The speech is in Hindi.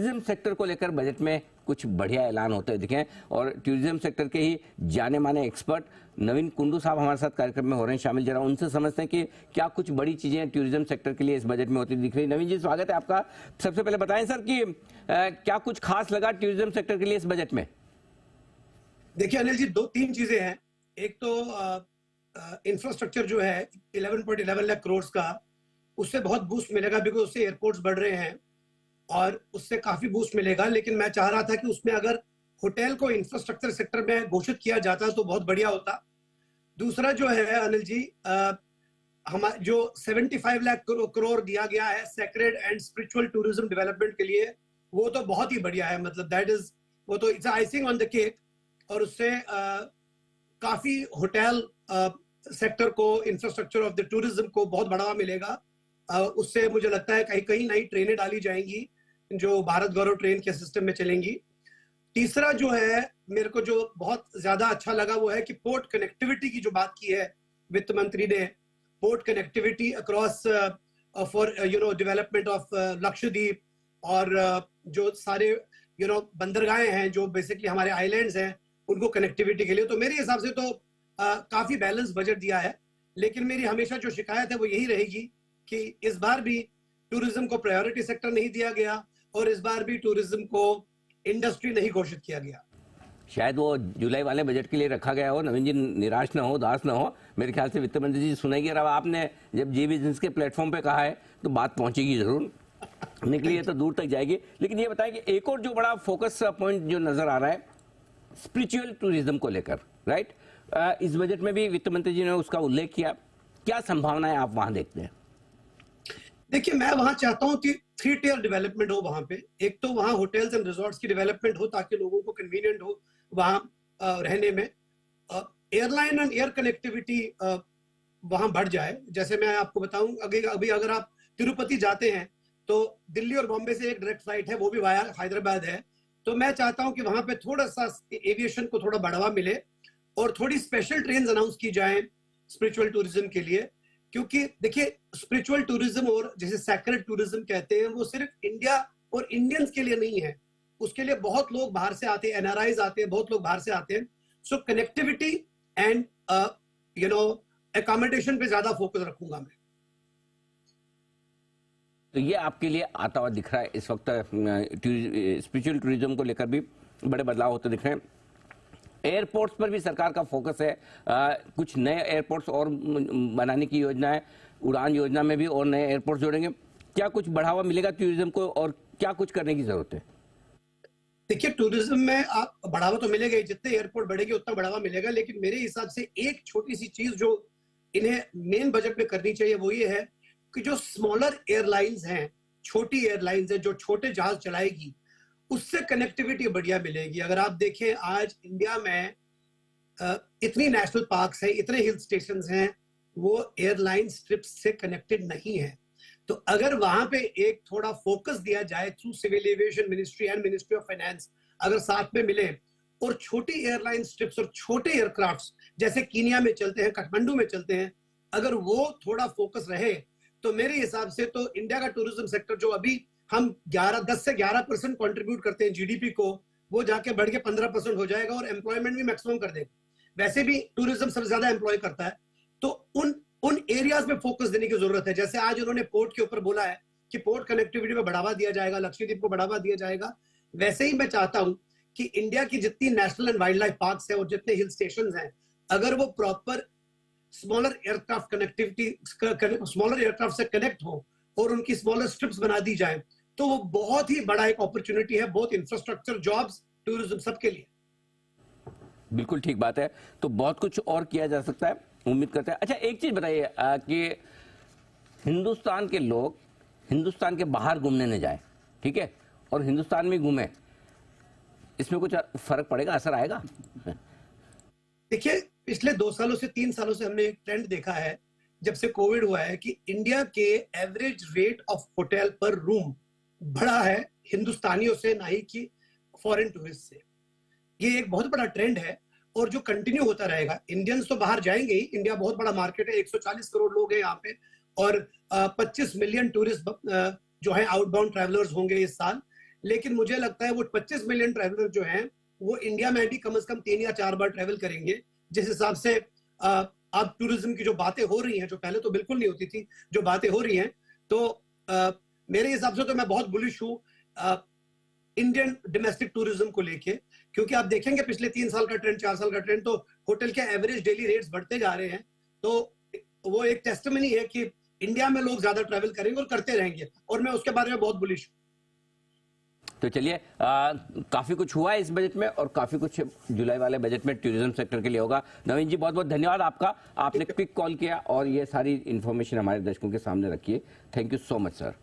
टूरिज्म सेक्टर को लेकर बजट में कुछ बढ़िया ऐलान होते दिखे और टूरिज्म सेक्टर के ही जाने माने एक्सपर्ट नवीन कुंडू साहब हमारे साथ कार्यक्रम में हो रहे हैं शामिल। जरा उनसे समझते हैं कि क्या कुछ बड़ी चीजें टूरिज्म सेक्टर के लिए इस बजट में होती दिख रही। नवीन जी, स्वागत है आपका। सबसे पहले बताएं सर कि क्या कुछ खास लगा टूरिज्म सेक्टर के लिए इस बजट में? देखिए अनिल जी, दो तीन चीजें हैं। एक तो इंफ्रास्ट्रक्चर जो है 11.11 लाख करोड़ का, उससे बहुत बूस्ट मिलेगा बिकॉज उससे एयरपोर्ट्स बढ़ रहे हैं और उससे काफी बूस्ट मिलेगा। लेकिन मैं चाह रहा था कि उसमें अगर होटल को इंफ्रास्ट्रक्चर सेक्टर में घोषित किया जाता तो बहुत बढ़िया होता। दूसरा जो है अनिल जी, हमारा जो 75 लाख करोड़ दिया गया है sacred and spiritual tourism development के लिए, वो तो बहुत ही बढ़िया है। मतलब दैट इज, वो तो it's icing on the cake. और उससे काफी होटल सेक्टर को, इंफ्रास्ट्रक्चर ऑफ द टूरिज्म को बहुत बढ़ावा मिलेगा। उससे मुझे लगता है कहीं कहीं नई ट्रेनें डाली जाएंगी जो भारत गौरव ट्रेन के सिस्टम में चलेंगी। तीसरा जो है मेरे को जो बहुत ज्यादा अच्छा लगा वो है कि पोर्ट कनेक्टिविटी की जो बात की है वित्त मंत्री ने, port connectivity across for development of Lakshadweep और जो सारे बंदरगाहें हैं जो बेसिकली हमारे आइलैंड्स हैं, उनको कनेक्टिविटी के लिए। तो मेरे हिसाब से तो काफी बैलेंस बजट दिया है। लेकिन मेरी हमेशा जो शिकायत है वो यही रहेगी कि इस बार भी टूरिज्म को प्रायोरिटी सेक्टर नहीं दिया गया और इस बार भी टूरिज्म को इंडस्ट्री नहीं घोषित किया गया। शायद वो जुलाई वाले बजट के लिए रखा गया हो। नवीन जी, निराश ना हो, उदास ना हो। मेरे ख्याल से वित्त मंत्री जी सुनेगी। और अब आपने जब जी बिजनेस के प्लेटफॉर्म पे कहा है तो बात पहुंचेगी जरूर, निकली है तो दूर तक जाएगी। लेकिन ये बताएं कि एक और जो बड़ा फोकस पॉइंट जो नजर आ रहा है स्पिरिचुअल टूरिज्म को लेकर, राइट, इस बजट में भी वित्त मंत्री जी ने उसका उल्लेख किया। क्या संभावनाएं आप वहां देखते हैं? देखिए, मैं वहां चाहता हूं कि 3 टियर डेवलपमेंट हो वहां पे। एक तो वहां होटल्स एंड रिजॉर्ट्स की डेवलपमेंट हो ताकि लोगों को कन्वीनियंट हो वहां रहने में। एयरलाइन एंड एयर कनेक्टिविटी वहां बढ़ जाए। जैसे मैं आपको बताऊं, अभी अगर आप तिरुपति जाते हैं तो दिल्ली और बॉम्बे से एक डायरेक्ट फ्लाइट है, वो भी वाया हैदराबाद है। तो मैं चाहता हूं कि वहां पे थोड़ा सा एविएशन को थोड़ा बढ़ावा मिले और थोड़ी स्पेशल ट्रेन अनाउंस की जाए स्पिरिचुअल टूरिज्म के लिए। क्योंकि देखिए, स्पिरिचुअल टूरिज्म और जैसे सैक्रेड टूरिज्म कहते हैं, वो सिर्फ इंडिया और इंडियंस के लिए नहीं है, उसके लिए बहुत लोग बाहर से आते हैं, एनआरआईज आते हैं, बहुत लोग बाहर से आते हैं। सो कनेक्टिविटी एंड अकोमोडेशन पे ज्यादा फोकस रखूंगा मैं। तो ये आपके लिए आता हुआ दिख रहा है इस वक्त। स्पिरिचुअल टूरिज्म को लेकर भी बड़े बदलाव होते दिख रहे हैं। एयरपोर्ट्स पर भी सरकार का फोकस है। कुछ नए एयरपोर्ट्स और बनाने की योजना है। उड़ान योजना में भी और नए एयरपोर्ट्स जोड़ेंगे। क्या कुछ बढ़ावा मिलेगा टूरिज्म को और क्या कुछ करने की जरूरत है? देखिए, टूरिज्म में आप बढ़ावा तो मिलेगा ही, जितने एयरपोर्ट बढ़ेंगे उतना बढ़ावा मिलेगा। लेकिन मेरे हिसाब से एक छोटी सी चीज जो इन्हें मेन बजट में करनी चाहिए वो ये है कि जो स्मॉलर एयरलाइंस हैं, छोटी एयरलाइंस हैं जो छोटे जहाज चलाएगी, उससे कनेक्टिविटी बढ़िया मिलेगी। अगर आप देखें आज इंडिया में इतनी नेशनल पार्क्स हैं, इतने हिल स्टेशंस हैं, वो एयरलाइन स्ट्रिप्स से कनेक्टेड नहीं है। तो अगर वहां पे एक थोड़ा फोकस दिया जाए through civil aviation ministry and ministry of finance, अगर साथ में मिले और छोटी एयरलाइन स्ट्रिप्स और छोटे एयरक्राफ्ट्स जैसे कीनिया में चलते हैं, काठमांडू में चलते हैं, अगर वो थोड़ा फोकस रहे तो मेरे हिसाब से तो इंडिया का टूरिज्म सेक्टर जो अभी हम 10 से 11% कंट्रीब्यूट करते हैं जीडीपी को, वो जाके बढ़ के 15% हो जाएगा और एम्प्लॉयमेंट भी मैक्सिमम कर देगा। वैसे भी टूरिज्म सबसे ज्यादा एम्प्लॉय करता है। तो उन एरियाज में फोकस देने की जरूरत है। जैसे आज उन्होंने पोर्ट के ऊपर बोला है कि पोर्ट कनेक्टिविटी में बढ़ावा दिया जाएगा, लक्षद्वीप को बढ़ावा दिया जाएगा। वैसे ही मैं चाहता हूं कि इंडिया की जितनी national and wild life parks है और जितने हिल स्टेशन हैं, अगर वो प्रॉपर स्मॉलर एयरक्राफ्ट से कनेक्ट हो और उनकी स्मॉलर स्ट्रिप्स बना दी जाए तो वो बहुत ही बड़ा एक अपॉर्चुनिटी है, बहुत इंफ्रास्ट्रक्चर, जॉब्स, टूरिज्म सबके लिए। बिल्कुल ठीक बात है। तो बहुत कुछ और किया जा सकता है, उम्मीद करते हैं। अच्छा, एक चीज बताइए कि हिंदुस्तान के लोग हिंदुस्तान के बाहर घूमने न जाए, ठीक है, और हिंदुस्तान में घूमे, इसमें कुछ फर्क पड़ेगा, असर आएगा? देखिए, पिछले 2 सालों से 3 सालों से हमने एक ट्रेंड देखा है जब से कोविड हुआ है कि इंडिया के एवरेज रेट ऑफ होटल पर रूम बढ़ा है हिंदुस्तानियों से, ना ही कि फॉरेन टूरिस्ट से। ये एक बहुत बड़ा ट्रेंड है और जो कंटिन्यू होता रहेगा। इंडियंस तो बाहर जाएंगे ही, इंडिया बहुत बड़ा मार्केट है, 140 करोड़ लोग हैं यहाँ पे और 25 मिलियन टूरिस्ट जो है आउटबाउंड ट्रैवलर्स होंगे इस साल। लेकिन मुझे लगता है वो 25 मिलियन ट्रैवलर जो हैं वो इंडिया में भी कम से कम 3 या 4 बार ट्रैवल करेंगे। जिस हिसाब से अब टूरिज्म की जो बातें हो रही हैं, जो पहले तो बिल्कुल नहीं होती थी, जो बातें हो रही हैं, तो मेरे हिसाब से तो मैं बहुत बुलिश हूँ इंडियन डोमेस्टिक टूरिज्म को लेके, क्योंकि आप देखेंगे पिछले 3 साल का ट्रेंड, 4 साल का ट्रेंड, तो होटल के एवरेज डेली रेट्स बढ़ते जा रहे हैं। तो वो एक टेस्टिमनी है कि इंडिया में लोग ज्यादा ट्रैवल करेंगे और करते रहेंगे, और मैं उसके बारे में बहुत बुलिश हूँ। तो चलिए, काफी कुछ हुआ है इस बजट में और काफी कुछ जुलाई वाले बजट में टूरिज्म सेक्टर के लिए होगा। नवीन जी, बहुत बहुत धन्यवाद आपका, आपने क्विक कॉल किया और ये सारी इंफॉर्मेशन हमारे दर्शकों के सामने रखी है। Thank you so much sir.